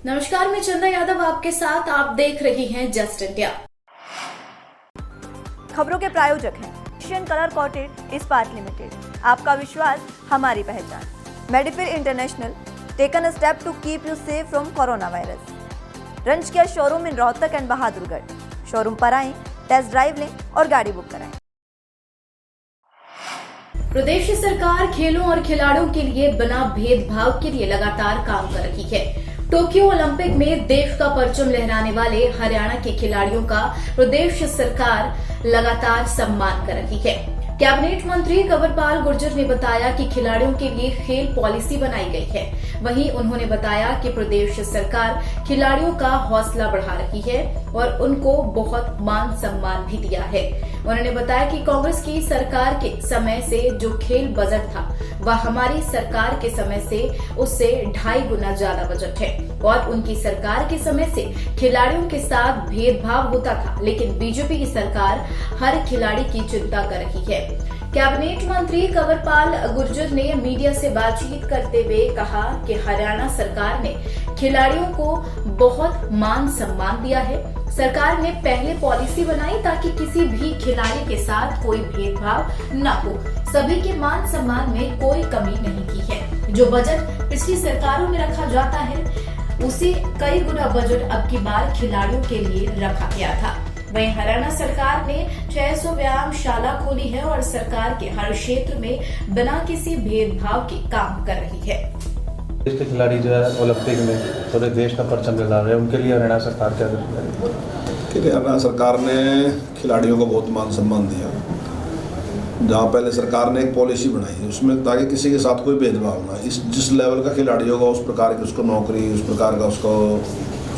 नमस्कार, मैं चंदा यादव आपके साथ। आप देख रही हैं जस्ट इंडिया। खबरों के प्रायोजक हैं एशियन कलर कॉटेड इस्पात लिमिटेड। आपका विश्वास हमारी पहचान। मेडिफिर international taken a step to keep you safe from corona virus. रंज किया showroom in Rohtak and Bahadurgarh. Showroom पर आएं, टेस्ट ड्राइव लें और गाड़ी बुक कराएं। प्रदेश सरकार खेलों और खिलाड़ियों के लिए बिना भेदभाव के लिए लगातार काम कर रही है। टोक्यो ओलंपिक में देश का परचम लहराने वाले हरियाणा के खिलाड़ियों का प्रदेश सरकार लगातार सम्मान कर रही है। कैबिनेट मंत्री कंवरपाल गुर्जर ने बताया कि खिलाड़ियों के लिए खेल पॉलिसी बनाई गई है। वहीं उन्होंने बताया कि प्रदेश सरकार खिलाड़ियों का हौसला बढ़ा रही है और उनको बहुत मान सम्मान भी दिया है। उन्होंने बताया कि कांग्रेस की सरकार के समय से जो खेल बजट था वह हमारी सरकार के समय से उससे 2.5 गुना ज्यादा बजट है और उनकी सरकार के समय से खिलाड़ियों के साथ भेदभाव होता था, लेकिन बीजेपी की सरकार हर खिलाड़ी की चिंता कर रही है। कैबिनेट मंत्री कंवरपाल गुर्जर ने मीडिया से बातचीत करते हुए कहा कि हरियाणा सरकार ने खिलाड़ियों को बहुत मान सम्मान दिया है। सरकार ने पहले पॉलिसी बनाई ताकि किसी भी खिलाड़ी के साथ कोई भेदभाव न हो। सभी के मान सम्मान में कोई कमी नहीं की है। जो बजट पिछली सरकारों में रखा जाता है उसी कई गुना बजट अब की बार खिलाड़ियों के लिए रखा गया था। वहीं हरियाणा सरकार ने 600 व्यायाम शाला खोली है और सरकार के हर क्षेत्र में बिना किसी भेदभाव के काम कर रही है। देश के खिलाड़ी जो है ओलंपिक में पूरे देश का परचम लहरा रहे हैं, उनके लिए हरियाणा सरकार क्या कर रही है? हरियाणा सरकार ने खिलाड़ियों को बहुत मान सम्मान दिया। जहाँ पहले सरकार ने एक पॉलिसी बनाई उसमें ताकि किसी के साथ कोई भेदभाव ना, इस जिस लेवल का खिलाड़ी होगा उस प्रकार की उसको नौकरी, उस प्रकार का उसको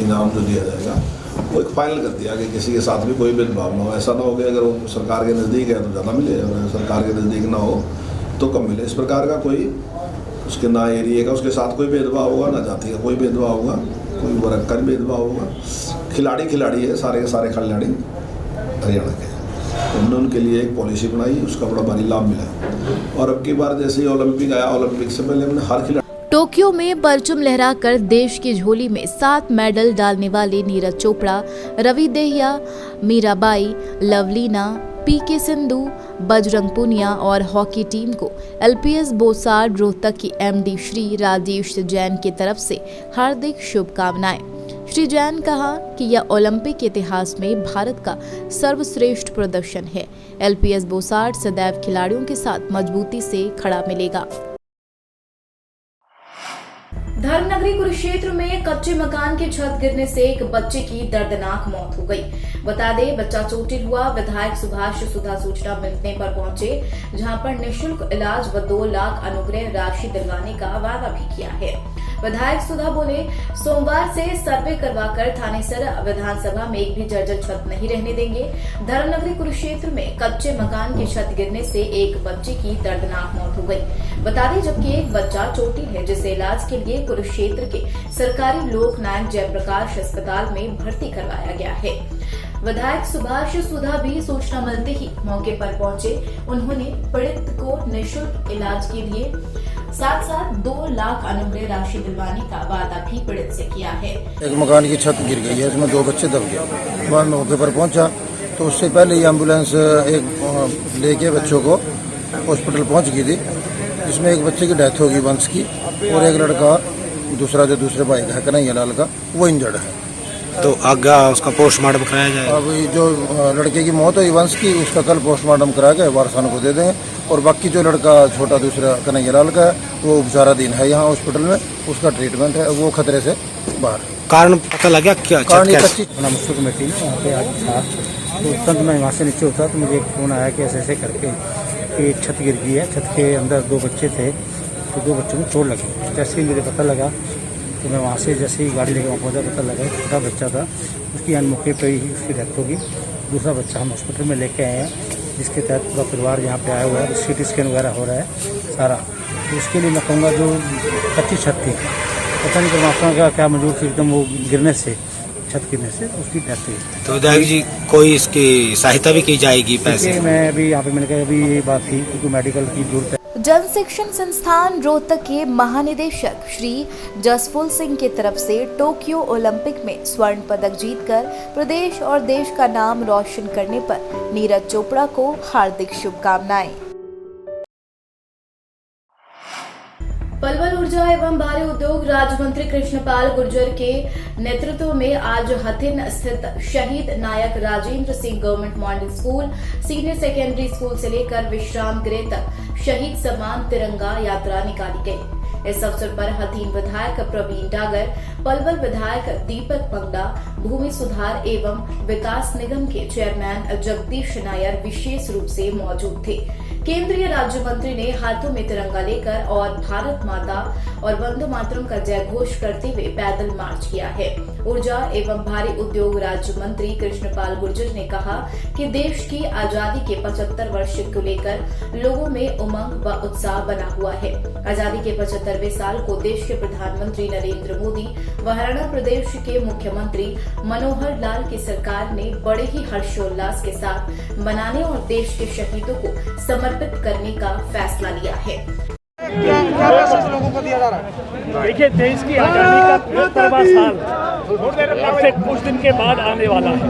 इनाम जो दिया जाएगा वो एक फाइनल कर दिया कि किसी के साथ भी कोई भेदभाव ना हो। ऐसा ना हो कि अगर वो सरकार के नज़दीक है तो ज़्यादा मिले, अगर सरकार के नज़दीक ना हो तो कम मिले। इस प्रकार का कोई उसके ना एरिए का उसके साथ कोई भेदभाव होगा, ना जाति का कोई भेदभाव होगा, कोई वर्ग का भेदभाव होगा। खिलाड़ी है, सारे के सारे खिलाड़ी हरियाणा के। उन्होंने उनके लिए एक पॉलिसी बनाई, उसका बड़ा भारी लाभ मिला। और अब की बार जैसे ही ओलंपिक आया, ओलंपिक से पहले हमने हर खिलाड़ी टोक्यो में परचम लहराकर देश की झोली में 7 मेडल डालने वाले नीरज चोपड़ा, रवि दहिया, मीराबाई, लवलीना, पीके सिंधु, बजरंग पुनिया और हॉकी टीम को एलपीएस बोसाड रोहतक की एमडी श्री राजेश जैन की तरफ से हार्दिक शुभकामनाएं। श्री जैन कहा कि यह ओलंपिक के इतिहास में भारत का सर्वश्रेष्ठ प्रदर्शन है। एलपीएस बोसाड सदैव खिलाड़ियों के साथ मजबूती से खड़ा मिलेगा। धर्मनगरी कुरुक्षेत्र में कच्चे मकान की छत गिरने से एक बच्चे की दर्दनाक मौत हो गई। बता दें, बच्चा चोटिल हुआ। विधायक सुभाष सुधा सूचना मिलने पर पहुंचे, जहां पर निःशुल्क इलाज व 2 लाख अनुग्रह राशि दिलवाने का वादा भी किया है। विधायक सुधा बोले, सोमवार से सर्वे करवाकर थानेसर विधानसभा में एक भी जर्जर छत नहीं रहने देंगे। धर्मनगरी कुरुक्षेत्र में कच्चे मकान की छत गिरने से एक बच्चे की दर्दनाक मौत हो गई। बता दें, जबकि एक बच्चा चोटिल है जिसे इलाज के लिए कुरुक्षेत्र के सरकारी लोकनायक जयप्रकाश अस्पताल में भर्ती करवाया गया है। विधायक सुभाष सुधा भी सूचना मिलते ही मौके पर पहुंचे। उन्होंने पीड़ित को निःशुल्क इलाज के लिए साथ 2 लाख अनुग्रह राशि दिलवाने का वादा भी पीड़ित से किया है। एक मकान की छत गिर गई है, उसमें 2 बच्चे दब गए। बाद मौके पर पहुंचा तो उससे पहले ही एम्बुलेंस एक लेके बच्चों को हॉस्पिटल पहुंच गई थी, जिसमें एक बच्चे की डेथ होगी वंश की, और एक लड़का दूसरा जो दूसरे भाई का है कन्हैया लाल का, वो इंजर्ड है। तो आगे उसका पोस्टमार्टम कराया जाए। अब जो लड़के की मौत हुई वंश की, उसका कल पोस्टमार्टम करा के वारसानों को दे देंगे, और बाकी जो लड़का छोटा दूसरा कन्हैया लाल का है वो उपचाराधीन है यहाँ हॉस्पिटल में, उसका ट्रीटमेंट है, वो खतरे से बाहर। कारण पता लगा क्या? कारण ये कच्ची मुस्लिम कमेटी में वहाँ पे आज था, तो तुरंत मैं वहाँ से नीचे उतरा तो मुझे एक फ़ोन आया कि ऐसे करके कि छत गिर गई है, छत के अंदर 2 बच्चे थे, तो 2 बच्चों को चोट लगी। जैसे ही मुझे पता लगा तो मैं वहाँ से जैसे ही गाड़ी लेकर वहाँ पहुँचा, पता लगा छोटा बच्चा था, उसकी मौके पर ही उसकी डेथ होगी। दूसरा बच्चा हम हॉस्पिटल में लेके आए हैं, जिसके तहत पूरा परिवार यहाँ पे आया हुआ है। CT स्कैन वगैरह हो रहा है सारा। तो उसके लिए मैं कहूँगा जो कच्ची छत थी, पता नहीं परमात्मा का क्या मंजूर थी, एकदम वो गिरने से, छत गिरने से उसकी डेथ हुई। तो विधायक जी कोई इसकी सहायता भी की जाएगी पैसे? मैं अभी यहाँ पे मैंने कहा अभी ये बात थी क्योंकि मेडिकल की जरूरत है। जन शिक्षण संस्थान रोहतक के महानिदेशक श्री जसफुल सिंह की तरफ से टोक्यो ओलंपिक में स्वर्ण पदक जीतकर प्रदेश और देश का नाम रोशन करने पर नीरज चोपड़ा को हार्दिक शुभकामनाएं। पलवल ऊर्जा एवं भारी उद्योग राज्य मंत्री कृष्णपाल गुर्जर के नेतृत्व में आज हथिन स्थित शहीद Naik Rajendra Singh government model school senior secondary school से लेकर विश्राम गृह तक शहीद सम्मान तिरंगा यात्रा निकाली गई। इस अवसर पर हथीन विधायक प्रवीण डागर, पलवल विधायक दीपक पंगडा, भूमि सुधार एवं विकास निगम के चेयरमैन जगदीश नायर विशेष रूप से मौजूद थे। केंद्रीय राज्य मंत्री ने हाथों में तिरंगा लेकर और भारत माता और वंदे मातरम का जय घोष करते हुए पैदल मार्च किया है। ऊर्जा एवं भारी उद्योग राज्य मंत्री कृष्णपाल गुर्जर ने कहा कि देश की आजादी के 75 वर्ष को लेकर लोगों में उमंग व उत्साह बना हुआ है। आजादी के 75वें साल को देश के प्रधानमंत्री नरेंद्र मोदी व हरियाणा प्रदेश के मुख्यमंत्री मनोहर लाल की सरकार ने बड़े ही हर्षोल्लास के साथ मनाने और देश के शहीदों को समर्पित करने का फैसला लिया है। क्या मैसेज लोगों को दिया जा रहा है? देखिए, देश की आजादी का 75वां साल अब से कुछ दिन के बाद आने वाला है।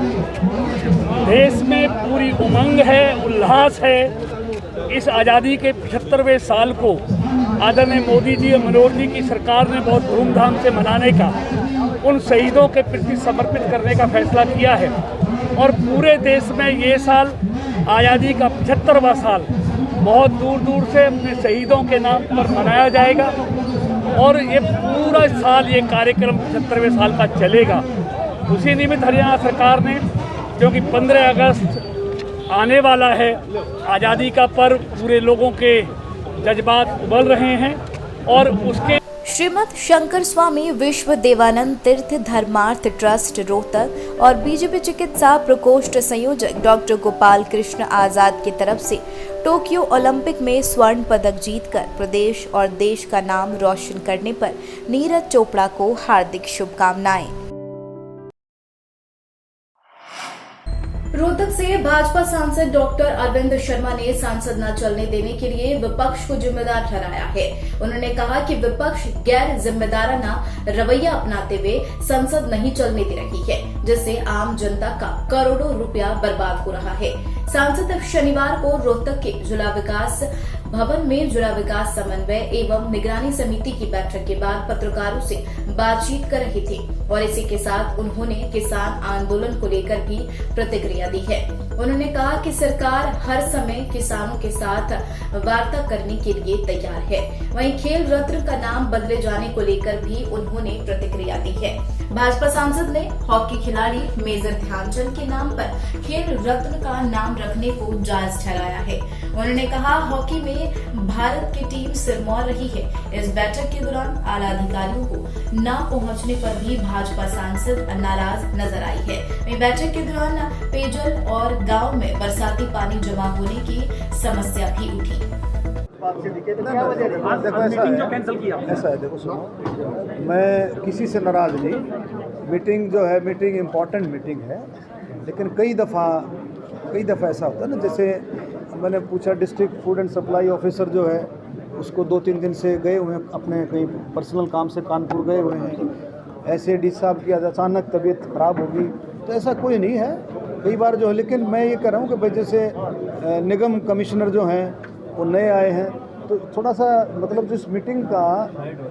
देश में पूरी उमंग है, उल्लास है। इस आज़ादी के 75वें साल को आदरणीय मोदी जी और मनोहर जी की सरकार ने बहुत धूमधाम से मनाने का, उन शहीदों के प्रति समर्पित करने का फैसला किया है। और पूरे देश में ये साल आज़ादी का 75वां साल बहुत दूर दूर से अपने शहीदों के नाम पर मनाया जाएगा और ये पूरा साल ये कार्यक्रम 75वें साल का चलेगा। उसी निमित्त हरियाणा सरकार ने, क्योंकि 15 अगस्त आने वाला है, आज़ादी का पर्व, पूरे लोगों के जज्बात उबल रहे हैं और उसके श्रीमद शंकर स्वामी विश्व देवानंद तीर्थ धर्मार्थ ट्रस्ट रोहतक और बीजेपी चिकित्सा प्रकोष्ठ संयोजक डॉक्टर गोपाल कृष्ण आजाद की तरफ से टोक्यो ओलंपिक में स्वर्ण पदक जीतकर प्रदेश और देश का नाम रोशन करने पर नीरज चोपड़ा को हार्दिक शुभकामनाएं। रोहतक से भाजपा सांसद डॉक्टर अरविंद शर्मा ने सांसद न चलने देने के लिए विपक्ष को जिम्मेदार ठहराया है। उन्होंने कहा कि विपक्ष गैर जिम्मेदाराना रवैया अपनाते हुए संसद नहीं चलने दे रही है, जिससे आम जनता का करोड़ों रुपया बर्बाद हो रहा है। सांसद शनिवार को रोहतक के जिला विकास भवन में जिला विकास समन्वय एवं निगरानी समिति की बैठक के बाद पत्रकारों से बातचीत कर रहे थे और इसी के साथ उन्होंने किसान आंदोलन को लेकर भी प्रतिक्रिया दी है। उन्होंने कहा कि सरकार हर समय किसानों के साथ वार्ता करने के लिए तैयार है। वहीं खेल रत्न का नाम बदले जाने को लेकर भी उन्होंने प्रतिक्रिया दी है। भाजपा सांसद ने हॉकी खिलाड़ी मेजर ध्यानचंद के नाम पर खेल रत्न का नाम रखने को जायज ठहराया है। उन्होंने कहा, हॉकी में भारत की टीम सिरमौर रही है। इस बैठक के दौरान आला अधिकारियों को न पहुंचने पर भी भाजपा सांसद नाराज नजर आई है। वहीं बैठक के दौरान पेयजल और गांव में बरसाती पानी जमा होने की समस्या भी उठी। ऐसा है, देखो सुनो, मैं किसी से नाराज नहीं। मीटिंग जो है, मीटिंग इम्पॉर्टेंट मीटिंग है, लेकिन कई दफ़ा ऐसा होता है ना, जैसे मैंने पूछा district food and supply officer जो है उसको 2-3 दिन से गए हुए हैं, अपने कहीं पर्सनल काम से कानपुर गए हुए हैं। ऐसे डी साहब की अचानक तबीयत ख़राब होगी, तो ऐसा कोई नहीं है, कई बार जो है। लेकिन मैं ये कह रहा हूँ कि भाई जैसे निगम कमिश्नर जो हैं वो नए आए हैं, तो थोड़ा सा मतलब जिस मीटिंग का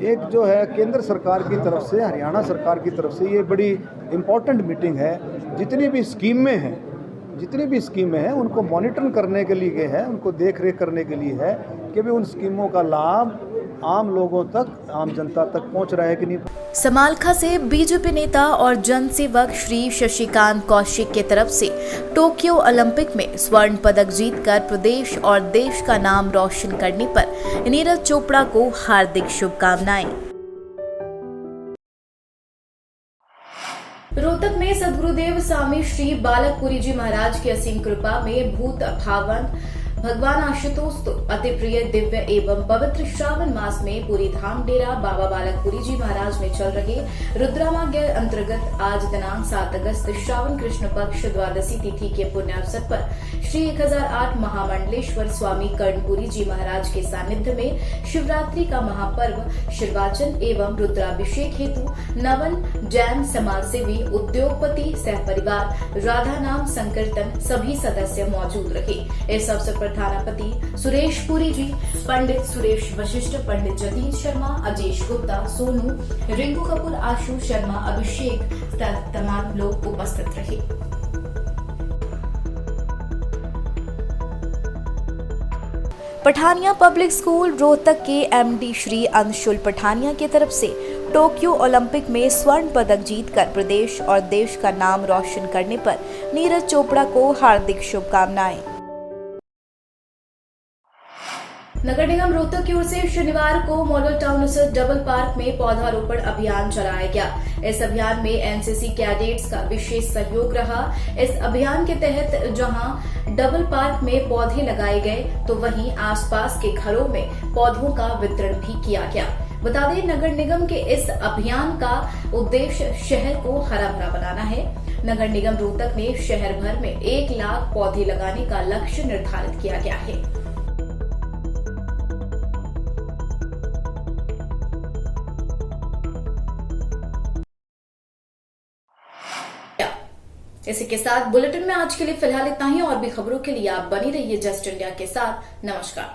एक जो है केंद्र सरकार की तरफ से, हरियाणा सरकार की तरफ से, ये बड़ी इम्पॉर्टेंट मीटिंग है। जितनी भी स्कीमें हैं उनको मॉनिटर करने के लिए है, उनको देख रेख करने के लिए है कि भी उन स्कीमों का लाभ आम लोगों तक, आम जनता तक पहुंच रहा है कि नहीं। समालखा से बीजेपी नेता और जनसेवक श्री शशिकांत कौशिक की तरफ से टोक्यो ओलंपिक में स्वर्ण पदक जीतकर प्रदेश और देश का नाम रोशन करने पर नीरज चोपड़ा को हार्दिक शुभकामनाएं। रोहतक में सद्गुरुदेव स्वामी श्री बालकपुरी जी महाराज की असीम कृपा में भगवान आशुतोष तो अति प्रिय दिव्य एवं पवित्र श्रावण मास में पूरी धाम डेरा बाबा बालकपुरी जी महाराज में चल रहे रुद्रामाज्ञ अंतर्गत आज दिनांक 7 अगस्त श्रावण कृष्ण पक्ष द्वादशी तिथि के पुण्य अवसर पर श्री 1008 महामंडलेश्वर स्वामी कर्णपुरी जी महाराज के सानिध्य में शिवरात्रि का महापर्व शिववाचन एवं रुद्राभिषेक हेतु नवन जैन समाज सेवी उद्योगपति सह परिवार राधा नाम संकीर्तन सभी सदस्य मौजूद रहे। इस अवसर पर थानापति सुरेश पुरी जी, पंडित सुरेश वशिष्ठ, पंडित जतीन शर्मा, अजेश गुप्ता, सोनू, रिंकू कपूर, आशु शर्मा, अभिषेक तमाम लोग उपस्थित रहे। पठानिया पब्लिक स्कूल रोहतक के एमडी श्री अंशुल पठानिया की तरफ से टोक्यो ओलंपिक में स्वर्ण पदक जीतकर प्रदेश और देश का नाम रोशन करने पर नीरज चोपड़ा को हार्दिक शुभकामनाएं। नगर निगम रोहतक की ओर से शनिवार को मॉडल टाउन स्थित डबल पार्क में पौधारोपण अभियान चलाया गया। इस अभियान में एनसीसी कैडेट्स का विशेष सहयोग रहा। इस अभियान के तहत जहां डबल पार्क में पौधे लगाए गए तो वहीं आसपास के घरों में पौधों का वितरण भी किया गया। बता दें, नगर निगम के इस अभियान का उद्देश्य शहर को हरा भरा बनाना है। नगर निगम रोहतक ने शहर भर में 1 लाख पौधे लगाने का लक्ष्य निर्धारित किया गया है। इसी के साथ बुलेटिन में आज के लिए फिलहाल इतना ही। और भी खबरों के लिए आप बनी रहिए जस्ट इंडिया के साथ। नमस्कार।